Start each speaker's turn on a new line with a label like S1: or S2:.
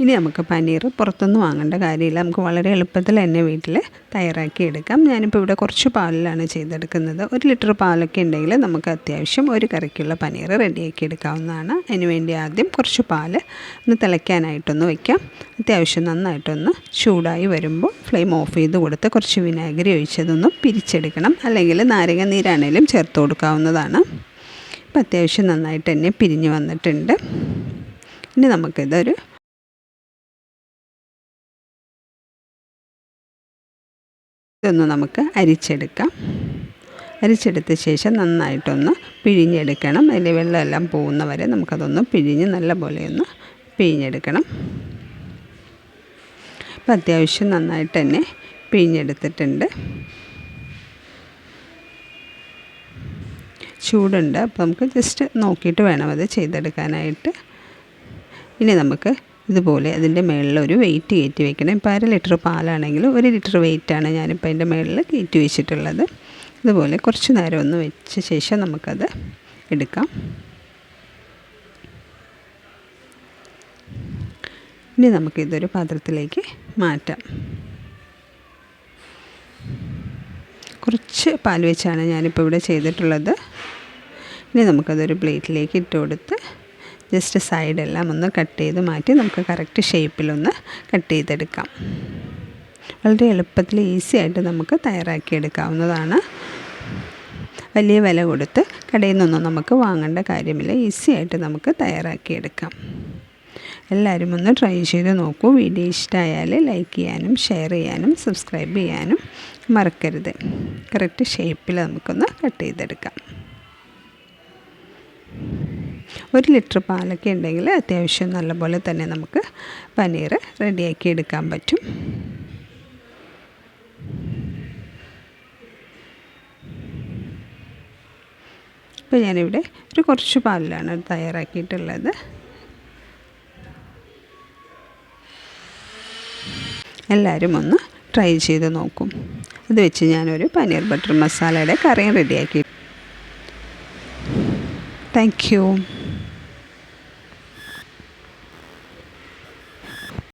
S1: ഇനി നമുക്ക് പനീർ പുറത്തുനിന്ന് വാങ്ങേണ്ട കാര്യമില്ല. നമുക്ക് വളരെ എളുപ്പത്തിൽ തന്നെ വീട്ടിൽ തയ്യാറാക്കി എടുക്കാം. ഞാനിപ്പോൾ ഇവിടെ കുറച്ച് പാലിലാണ് ചെയ്തെടുക്കുന്നത്. 1 ലിറ്റർ പാലൊക്കെ ഉണ്ടെങ്കിൽ നമുക്ക് അത്യാവശ്യം ഒരു കറിക്കുള്ള പനീർ റെഡിയാക്കി എടുക്കാവുന്നതാണ്. അതിന് വേണ്ടി ആദ്യം കുറച്ച് പാൽ ഒന്ന് തിളയ്ക്കാനായിട്ടൊന്ന് വയ്ക്കാം. അത്യാവശ്യം നന്നായിട്ടൊന്ന് ചൂടായി വരുമ്പോൾ ഫ്ലെയിം ഓഫ് ചെയ്ത് കൊടുത്ത് കുറച്ച് വിനാഗിരി ഒഴിച്ചതൊന്ന് പിരിച്ചെടുക്കണം. അല്ലെങ്കിൽ നാരങ്ങ നീരാണേലും ചേർത്ത് കൊടുക്കാവുന്നതാണ്. ഇപ്പം അത്യാവശ്യം നന്നായിട്ട് തന്നെ പിരിഞ്ഞ് വന്നിട്ടുണ്ട്. ഇനി നമുക്കിതൊരു ഇതൊന്ന് നമുക്ക് അരിച്ചെടുക്കാം. അരിച്ചെടുത്ത ശേഷം നന്നായിട്ടൊന്ന് പിഴിഞ്ഞെടുക്കണം. അതിൻ്റെ വെള്ളമെല്ലാം പോകുന്ന വരെ നമുക്കതൊന്ന് പിഴിഞ്ഞ് നല്ലപോലെ ഒന്ന് പിഴിഞ്ഞെടുക്കണം. അപ്പം അത്യാവശ്യം നന്നായിട്ട് തന്നെ പിഴിഞ്ഞെടുത്തിട്ടുണ്ട്. ചൂടുണ്ട്, അപ്പോൾ നമുക്ക് ജസ്റ്റ് നോക്കിയിട്ട് വേണം അത് ചെയ്തെടുക്കാനായിട്ട്. ഇനി നമുക്ക് ഇതുപോലെ അതിൻ്റെ മുകളിൽ ഒരു വെയിറ്റ് കയറ്റി വെക്കണം. ഇപ്പോൾ 1/2 ലിറ്റർ പാലാണെങ്കിൽ 1 ലിറ്റർ വെയിറ്റാണ് ഞാനിപ്പോൾ അതിൻ്റെ മുകളിൽ കയറ്റി വെച്ചിട്ടുള്ളത്. ഇതുപോലെ കുറച്ച് നേരം ഒന്ന് വെച്ച ശേഷം നമുക്കത് എടുക്കാം. ഇനി നമുക്കിതൊരു പാത്രത്തിലേക്ക് മാറ്റാം. കുറച്ച് പാൽ വെച്ചാണ് ഞാനിപ്പോൾ ഇവിടെ ചെയ്തിട്ടുള്ളത്. ഇനി നമുക്കതൊരു പ്ലേറ്റിലേക്ക് ഇട്ട് കൊടുത്ത് ജസ്റ്റ് സൈഡെല്ലാം ഒന്ന് കട്ട് ചെയ്ത് മാറ്റി നമുക്ക് കറക്റ്റ് ഷേപ്പിലൊന്ന് കട്ട് ചെയ്തെടുക്കാം. വളരെ എളുപ്പത്തിൽ ഈസി ആയിട്ട് നമുക്ക് തയ്യാറാക്കിയെടുക്കാവുന്നതാണ്. വലിയ വില കൊടുത്ത് കടയിൽ നിന്നൊന്നും നമുക്ക് വാങ്ങേണ്ട കാര്യമില്ല. ഈസി ആയിട്ട് നമുക്ക് തയ്യാറാക്കിയെടുക്കാം. എല്ലാവരും ഒന്ന് ട്രൈ ചെയ്ത് നോക്കൂ. വീഡിയോ ഇഷ്ടമായാൽ ലൈക്ക് ചെയ്യാനും ഷെയർ ചെയ്യാനും സബ്സ്ക്രൈബ് ചെയ്യാനും മറക്കരുത്. കറക്റ്റ് ഷേപ്പിൽ നമുക്കൊന്ന് കട്ട് ചെയ്തെടുക്കാം. 1 ലിറ്റർ പാലൊക്കെ ഉണ്ടെങ്കിൽ അത്യാവശ്യം നല്ലപോലെ തന്നെ നമുക്ക് പനീർ റെഡിയാക്കി എടുക്കാൻ പറ്റും. ഇപ്പോൾ ഞാനിവിടെ ഒരു കുറച്ച് പാലിലാണ് തയ്യാറാക്കിയിട്ടുള്ളത്. എല്ലാവരും ഒന്ന് ട്രൈ ചെയ്ത് നോക്കും. അത് വെച്ച് ഞാനൊരു പനീർ ബട്ടർ മസാലയുടെ കറിയും റെഡിയാക്കി. Thank you.